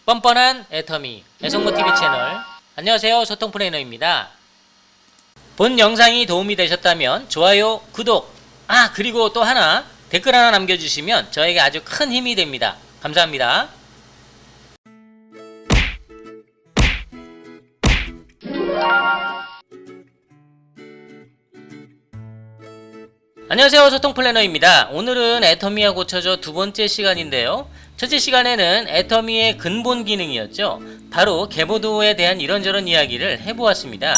뻔뻔한 애터미 애성모TV 채널, 안녕하세요, 소통 플래너입니다. 본 영상이 도움이 되셨다면 좋아요, 구독, 그리고 또 하나 댓글 하나 남겨주시면 저에게 아주 큰 힘이 됩니다. 감사합니다. 안녕하세요, 소통 플래너입니다. 오늘은 애터미와 고쳐줘 두 번째 시간인데요. 첫째 시간에는 애터미의 근본 기능이었죠. 바로 개보도에 대한 이런저런 이야기를 해보았습니다.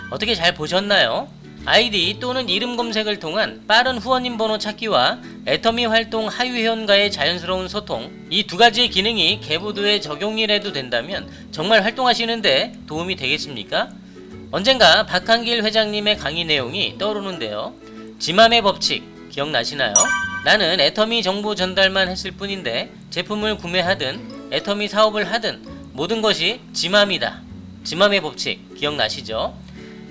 어떻게 잘 보셨나요? 아이디 또는 이름 검색을 통한 빠른 후원인 번호 찾기와 애터미 활동 하위 회원과의 자연스러운 소통, 이 두 가지의 기능이 개보도에 적용이라도 된다면 정말 활동하시는데 도움이 되겠습니까? 언젠가 박한길 회장님의 강의 내용이 떠오르는데요. 지맘의 법칙 기억나시나요? 나는 애터미 정보 전달만 했을 뿐인데 제품을 구매하든 애터미 사업을 하든 모든 것이 지맘이다. 지맘의 법칙 기억나시죠?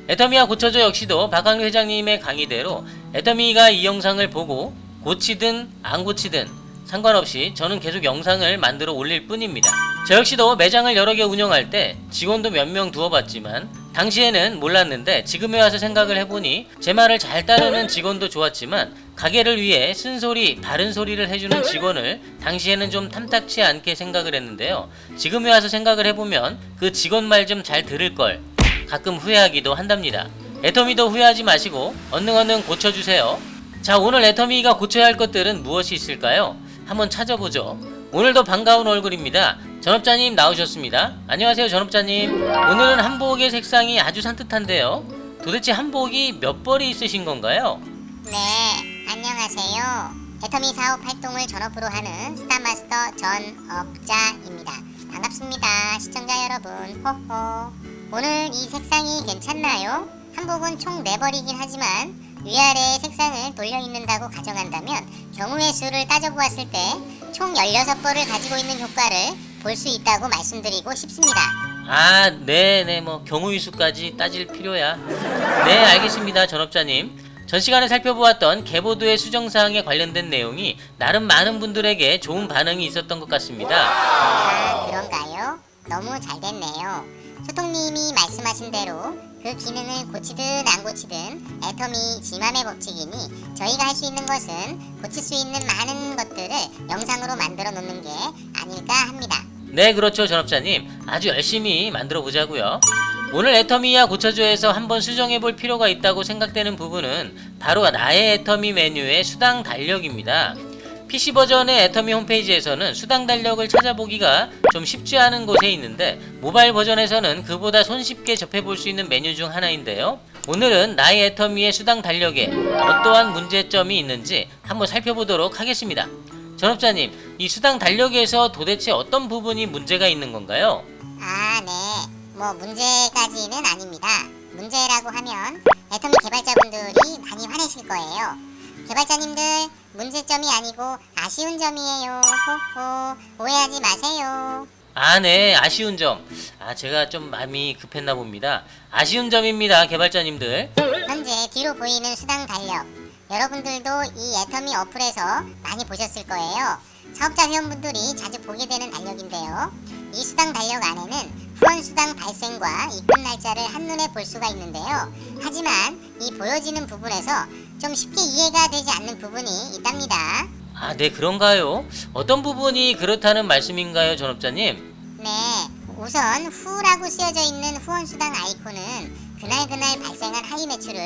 애터미와 고쳐줘 역시도 박한길 회장님의 강의대로 애터미가 이 영상을 보고 고치든 안 고치든 상관없이 저는 계속 영상을 만들어 올릴 뿐입니다. 저 역시도 매장을 여러 개 운영할 때 직원도 몇 명 두어봤지만 당시에는 몰랐는데 지금에 와서 생각을 해보니 제 말을 잘 따르는 직원도 좋았지만 가게를 위해 쓴소리, 바른 소리를 해주는 직원을 당시에는 좀 탐탁치 않게 생각을 했는데요. 지금에 와서 생각을 해보면 그 직원 말 좀 잘 들을 걸 가끔 후회하기도 한답니다. 애터미도 후회하지 마시고 얼른 고쳐주세요. 자, 오늘 애터미가 고쳐야 할 것들은 무엇이 있을까요? 한번 찾아보죠. 오늘도 반가운 얼굴입니다. 전업자님 나오셨습니다. 안녕하세요, 전업자님. 오늘은 한복의 색상이 아주 산뜻한데요. 도대체 한복이 몇 벌이 있으신 건가요? 네, 안녕하세요. 애터미 사업 활동을 전업으로 하는 스타마스터 전업자입니다. 반갑습니다, 시청자 여러분. 호호. 오늘 이 색상이 괜찮나요? 한복은 총 4벌이긴 하지만 위아래의 색상을 돌려입는다고 가정한다면 경우의 수를 따져보았을 때 총 16벌을 가지고 있는 효과를 볼 수 있다고 말씀드리고 싶습니다. 네네, 경우의 수까지 따질 필요야. 네, 알겠습니다, 전업자님. 전 시간에 살펴보았던 개보도의 수정사항에 관련된 내용이 나름 많은 분들에게 좋은 반응이 있었던 것 같습니다. 그런가요? 너무 잘 됐네요. 소통님이 말씀하신 대로 그 기능을 고치든 안 고치든 애터미 지맘의 법칙이니 저희가 할 수 있는 것은 고칠 수 있는 많은 것들을 영상으로 만들어 놓는 게 아닐까 합니다. 네, 그렇죠, 전업자님. 아주 열심히 만들어 보자고요. 오늘 애터미와 고쳐줘에서 한번 수정해 볼 필요가 있다고 생각되는 부분은 바로 나의 애터미 메뉴의 수당 달력입니다. PC 버전의 애터미 홈페이지에서는 수당 달력을 찾아보기가 좀 쉽지 않은 곳에 있는데 모바일 버전에서는 그보다 손쉽게 접해볼 수 있는 메뉴 중 하나인데요. 오늘은 나의 애터미의 수당 달력에 어떠한 문제점이 있는지 한번 살펴보도록 하겠습니다. 전업자님, 이 수당 달력에서 도대체 어떤 부분이 문제가 있는 건가요? 네. 문제까지는 아닙니다. 문제라고 하면 애터미 개발자분들이 많이 화내실 거예요. 개발자님들, 문제점이 아니고 아쉬운 점이에요. 호호. 오해하지 마세요. 네, 아쉬운 점. 제가 좀 마음이 급했나 봅니다. 아쉬운 점입니다, 개발자님들. 현재 뒤로 보이는 수당 달력, 여러분들도 이 애터미 어플에서 많이 보셨을 거예요. 사업자 회원분들이 자주 보게 되는 달력인데요. 이 수당 달력 안에는 후원 수당 발생과 입금 날짜를 한눈에 볼 수가 있는데요. 하지만 이 보여지는 부분에서 좀 쉽게 이해가 되지 않는 부분이 있답니다. 네, 그런가요? 어떤 부분이 그렇다는 말씀인가요, 전업자님? 네, 우선 후라고 쓰여져 있는 후원 수당 아이콘은 그날 발생한 하위 매출을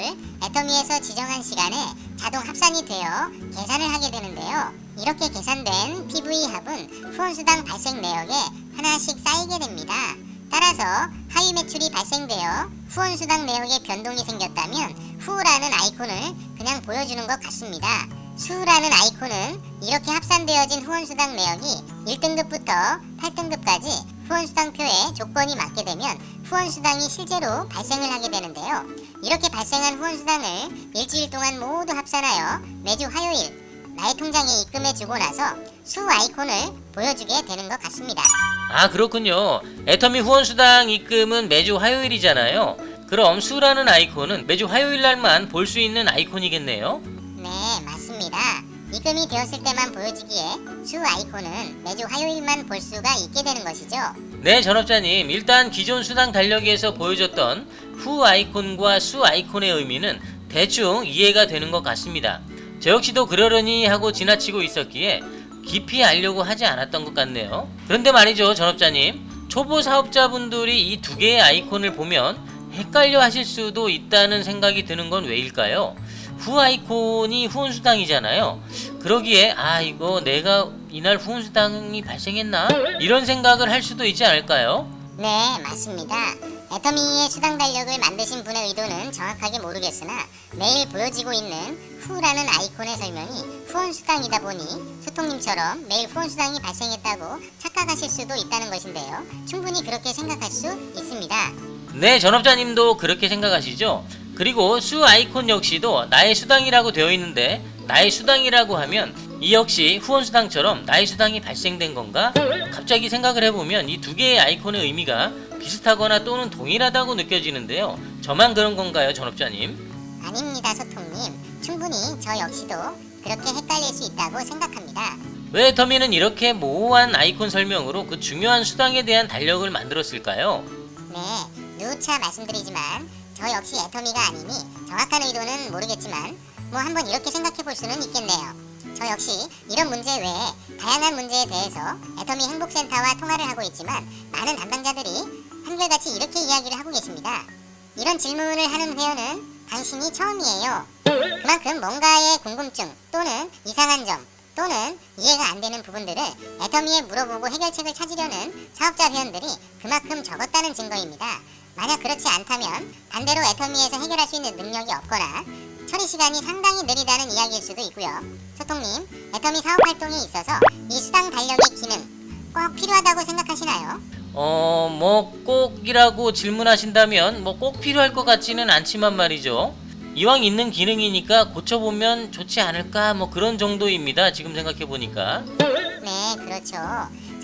애터미에서 지정한 시간에 자동 합산이 되어 계산을 하게 되는데요. 이렇게 계산된 PV 합은 후원 수당 발생 내역에 하나씩 쌓이게 됩니다. 따라서 하위 매출이 발생되어 후원 수당 내역에 변동이 생겼다면 후라는 아이콘을 그냥 보여주는 것 같습니다. 수라는 아이콘은 이렇게 합산되어진 후원수당 내역이 1등급부터 8등급까지 후원수당표에 조건이 맞게 되면 후원수당이 실제로 발생을 하게 되는데요. 이렇게 발생한 후원수당을 일주일 동안 모두 합산하여 매주 화요일 나의 통장에 입금해주고 나서 수 아이콘을 보여주게 되는 것 같습니다. 그렇군요. 애터미 후원수당 입금은 매주 화요일이잖아요. 그럼 수라는 아이콘은 매주 화요일 날만 볼 수 있는 아이콘이겠네요. 네, 맞습니다. 입금이 되었을 때만 보여지기에 수 아이콘은 매주 화요일만 볼 수가 있게 되는 것이죠. 네, 전업자님. 일단 기존 수당 달력에서 보여줬던 후 아이콘과 수 아이콘의 의미는 대충 이해가 되는 것 같습니다. 저 역시도 그러려니 하고 지나치고 있었기에 깊이 알려고 하지 않았던 것 같네요. 그런데 말이죠, 전업자님. 초보 사업자분들이 이 두 개의 아이콘을 보면 헷갈려 하실 수도 있다는 생각이 드는 건 왜일까요? 후 아이콘이 후원수당이잖아요. 그러기에 이거 내가 이날 후원수당이 발생했나? 이런 생각을 할 수도 있지 않을까요? 네, 맞습니다. 애터미의 수당 달력을 만드신 분의 의도는 정확하게 모르겠으나 매일 보여지고 있는 후라는 아이콘의 설명이 후원수당이다 보니 소통님처럼 매일 후원수당이 발생했다고 착각하실 수도 있다는 것인데요. 충분히 그렇게 생각할 수 있습니다. 네, 전업자님도 그렇게 생각하시죠? 그리고 수 아이콘 역시도 나의 수당이라고 되어 있는데 나의 수당이라고 하면 이 역시 후원수당처럼 나의 수당이 발생된 건가? 갑자기 생각을 해보면 이 두 개의 아이콘의 의미가 비슷하거나 또는 동일하다고 느껴지는데요. 저만 그런 건가요, 전업자님? 아닙니다, 소통님. 충분히 저 역시도 그렇게 헷갈릴 수 있다고 생각합니다. 왜 애터미는 이렇게 모호한 아이콘 설명으로 그 중요한 수당에 대한 달력을 만들었을까요? 네, 누차 말씀드리지만 저 역시 애터미가 아니니 정확한 의도는 모르겠지만 한번 이렇게 생각해 볼 수는 있겠네요. 저 역시 이런 문제 외에 다양한 문제에 대해서 애터미 행복센터와 통화를 하고 있지만 많은 담당자들이 한결같이 이렇게 이야기를 하고 계십니다. 이런 질문을 하는 회원은 당신이 처음이에요. 그만큼 뭔가의 궁금증 또는 이상한 점 또는 이해가 안 되는 부분들을 애터미에 물어보고 해결책을 찾으려는 사업자 회원들이 그만큼 적었다는 증거입니다. 만약 그렇지 않다면 반대로 애터미에서 해결할 수 있는 능력이 없거나 처리 시간이 상당히 느리다는 이야기일 수도 있고요. 소통님, 애터미 사업 활동에 있어서 이 수당 달력의 기능 꼭 필요하다고 생각하시나요? 꼭이라고 질문하신다면 꼭 필요할 것 같지는 않지만 말이죠. 이왕 있는 기능이니까 고쳐보면 좋지 않을까 그런 정도입니다. 지금 생각해보니까. 네, 그렇죠.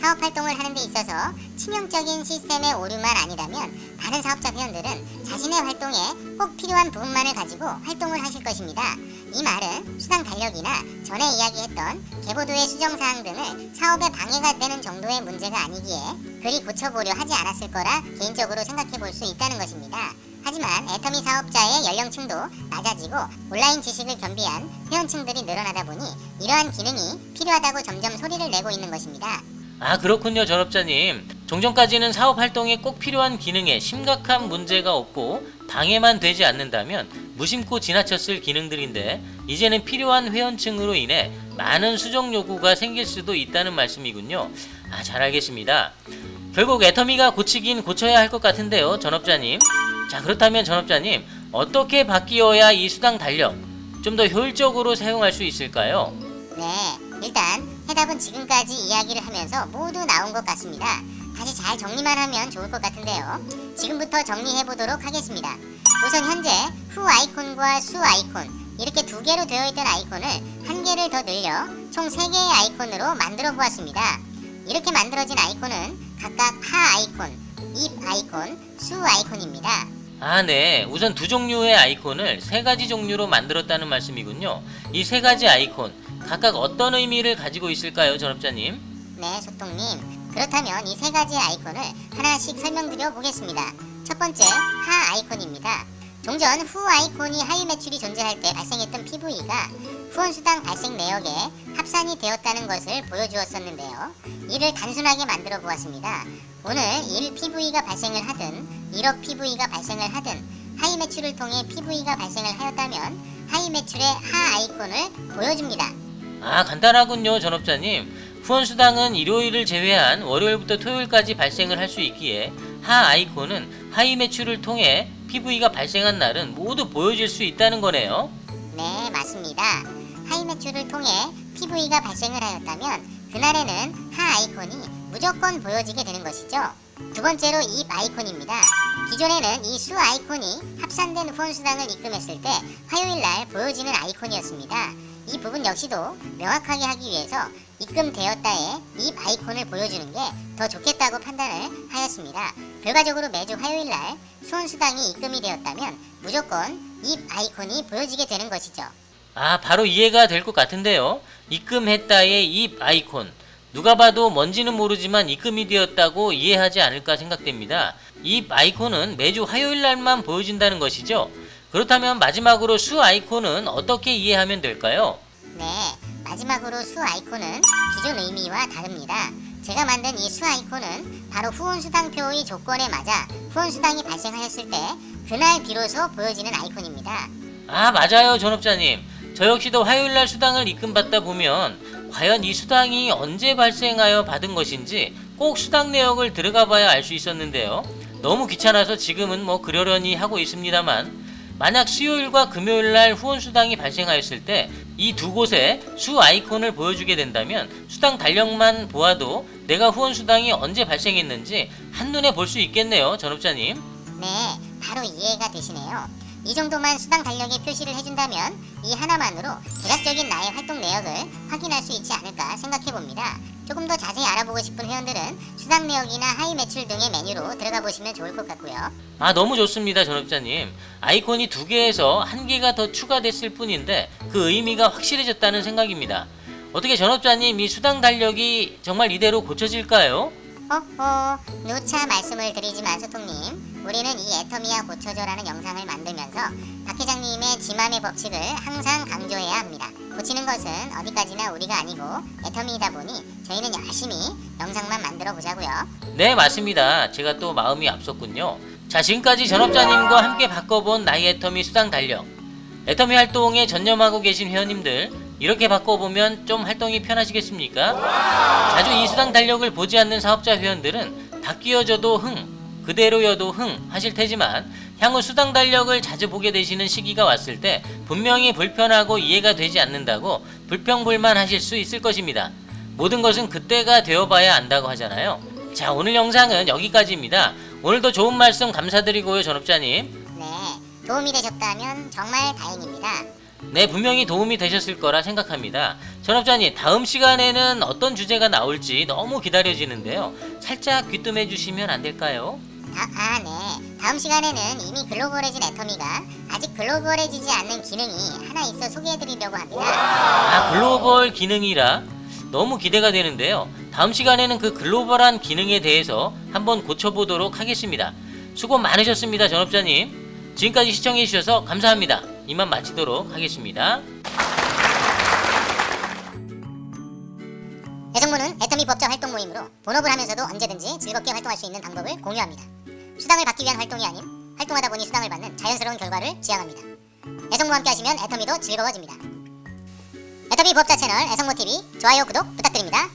사업 활동을 하는 데 있어서 치명적인 시스템의 오류만 아니라면 많은 사업자 회원들은 자신의 활동에 꼭 필요한 부분만을 가지고 활동을 하실 것입니다. 이 말은 수당 달력이나 전에 이야기했던 계보도의 수정사항 등을 사업에 방해가 되는 정도의 문제가 아니기에 그리 고쳐보려 하지 않았을 거라 개인적으로 생각해 볼 수 있다는 것입니다. 하지만 애터미 사업자의 연령층도 낮아지고 온라인 지식을 겸비한 회원층들이 늘어나다 보니 이러한 기능이 필요하다고 점점 소리를 내고 있는 것입니다. 그렇군요, 전업자님. 종전까지는 사업 활동에 꼭 필요한 기능에 심각한 문제가 없고 방해만 되지 않는다면 무심코 지나쳤을 기능들인데 이제는 필요한 회원층으로 인해 많은 수정 요구가 생길 수도 있다는 말씀이군요. 잘 알겠습니다. 결국 애터미가 고치긴 고쳐야 할 것 같은데요, 전업자님. 자, 그렇다면 전업자님, 어떻게 바뀌어야 이 수당 달력 좀 더 효율적으로 사용할 수 있을까요? 네, 일단 해답은 지금까지 이야기를 하면서 모두 나온 것 같습니다. 다시 잘 정리만 하면 좋을 것 같은데요. 지금부터 정리해 보도록 하겠습니다. 우선 현재 후 아이콘과 수 아이콘 이렇게 두 개로 되어 있던 아이콘을 한 개를 더 늘려 총 3개의 아이콘으로 만들어 보았습니다. 이렇게 만들어진 아이콘은 각각 하 아이콘, 입 아이콘, 수 아이콘입니다. 네. 우선 두 종류의 아이콘을 3가지 종류로 만들었다는 말씀이군요. 이 3가지 아이콘, 각각 어떤 의미를 가지고 있을까요, 전업자님? 네, 소통님. 그렇다면 이 3가지 아이콘을 하나씩 설명드려 보겠습니다. 첫 번째, 하 아이콘입니다. 종전 후 아이콘이 하위 매출이 존재할 때 발생했던 PV가 후원수당 발생 내역에 합산이 되었다는 것을 보여주었었는데요. 이를 단순하게 만들어 보았습니다. 오늘 1 PV가 발생을 하든 1억 PV가 발생을 하든 하위 매출을 통해 PV가 발생을 하였다면 하위 매출의 하 아이콘을 보여줍니다. 간단하군요, 전업자님. 후원수당은 일요일을 제외한 월요일부터 토요일까지 발생을 할 수 있기에 하 아이콘은 하위 매출을 통해 PV가 발생한 날은 모두 보여질 수 있다는 거네요. 네, 맞습니다. 하위 매출을 통해 PV가 발생을 하였다면 그날에는 하 아이콘이 무조건 보여지게 되는 것이죠. 두 번째로 입 아이콘입니다. 기존에는 이 수 아이콘이 합산된 후원수당을 입금했을 때 화요일날 보여지는 아이콘이었습니다. 이 부분 역시도 명확하게 하기 위해서 입금되었다에 입 아이콘을 보여주는 게 더 좋겠다고 판단을 하였습니다. 결과적으로 매주 화요일날 후원수당이 입금이 되었다면 무조건 입 아이콘이 보여지게 되는 것이죠. 바로 이해가 될 것 같은데요. 입금했다의 입 아이콘. 누가 봐도 뭔지는 모르지만 입금이 되었다고 이해하지 않을까 생각됩니다. 입 아이콘은 매주 화요일 날만 보여진다는 것이죠. 그렇다면 마지막으로 수 아이콘은 어떻게 이해하면 될까요? 네, 마지막으로 수 아이콘은 기존 의미와 다릅니다. 제가 만든 이 수 아이콘은 바로 후원수당표의 조건에 맞아 후원수당이 발생하였을 때 그날 비로소 보여지는 아이콘입니다. 아, 맞아요, 전업자님. 저 역시도 화요일날 수당을 입금받다 보면 과연 이 수당이 언제 발생하여 받은 것인지 꼭 수당 내역을 들어가 봐야 알 수 있었는데요. 너무 귀찮아서 지금은 그러려니 하고 있습니다만, 만약 수요일과 금요일날 후원수당이 발생하였을 때 이 두 곳에 수 아이콘을 보여주게 된다면 수당 달력만 보아도 내가 후원수당이 언제 발생했는지 한눈에 볼 수 있겠네요, 전업자님. 네, 바로 이해가 되시네요. 이 정도만 수당 달력에 표시를 해준다면 이 하나만으로 대략적인 나의 활동 내역을 확인할 수 있지 않을까 생각해봅니다. 조금 더 자세히 알아보고 싶은 회원들은 수당 내역이나 하이 매출 등의 메뉴로 들어가 보시면 좋을 것 같고요. 아, 너무 좋습니다, 전업자님. 아이콘이 2개에서 1개가 더 추가됐을 뿐인데 그 의미가 확실해졌다는 생각입니다. 어떻게 전업자님, 이 수당 달력이 정말 이대로 고쳐질까요? 누차 말씀을 드리지만 소통님, 우리는 이 애터미야 고쳐줘라는 영상을 만들면서 박 회장님의 지맘의 법칙을 항상 강조해야 합니다. 고치는 것은 어디까지나 우리가 아니고 애터미이다 보니 저희는 열심히 영상만 만들어 보자고요. 네, 맞습니다. 제가 또 마음이 앞섰군요. 자, 지금까지 전업자님과 함께 바꿔본 나의 애터미 수당 달력. 애터미 활동에 전념하고 계신 회원님들, 이렇게 바꿔보면 좀 활동이 편하시겠습니까? 자주 이 수당 달력을 보지 않는 사업자 회원들은 바뀌어져도 그대로여도 하실 테지만 향후 수당 달력을 자주 보게 되시는 시기가 왔을 때 분명히 불편하고 이해가 되지 않는다고 불평불만 하실 수 있을 것입니다. 모든 것은 그때가 되어봐야 안다고 하잖아요. 자, 오늘 영상은 여기까지입니다. 오늘도 좋은 말씀 감사드리고요, 전업자님. 네, 도움이 되셨다면 정말 다행입니다. 네, 분명히 도움이 되셨을 거라 생각합니다. 전업자님, 다음 시간에는 어떤 주제가 나올지 너무 기다려지는데요. 살짝 귀뜸해 주시면 안 될까요? 네. 다음 시간에는 이미 글로벌해진 애터미가 아직 글로벌해지지 않는 기능이 하나 있어 소개해드리려고 합니다. 아, 글로벌 기능이라 너무 기대가 되는데요. 다음 시간에는 그 글로벌한 기능에 대해서 한번 고쳐보도록 하겠습니다. 수고 많으셨습니다, 전업자님. 지금까지 시청해주셔서 감사합니다. 이만 마치도록 하겠습니다. 애정모는 애터미 법자 활동 모임으로 본업을 하면서도 언제든지 즐겁게 활동할 수 있는 방법을 공유합니다. 수당을 받기 위한 활동이 아닌 활동하다 보니 수당을 받는 자연스러운 결과를 지향합니다. 애정모와 함께 하시면 애터미도 즐거워집니다. 애터미 법자 채널 애성모TV 좋아요 구독 부탁드립니다.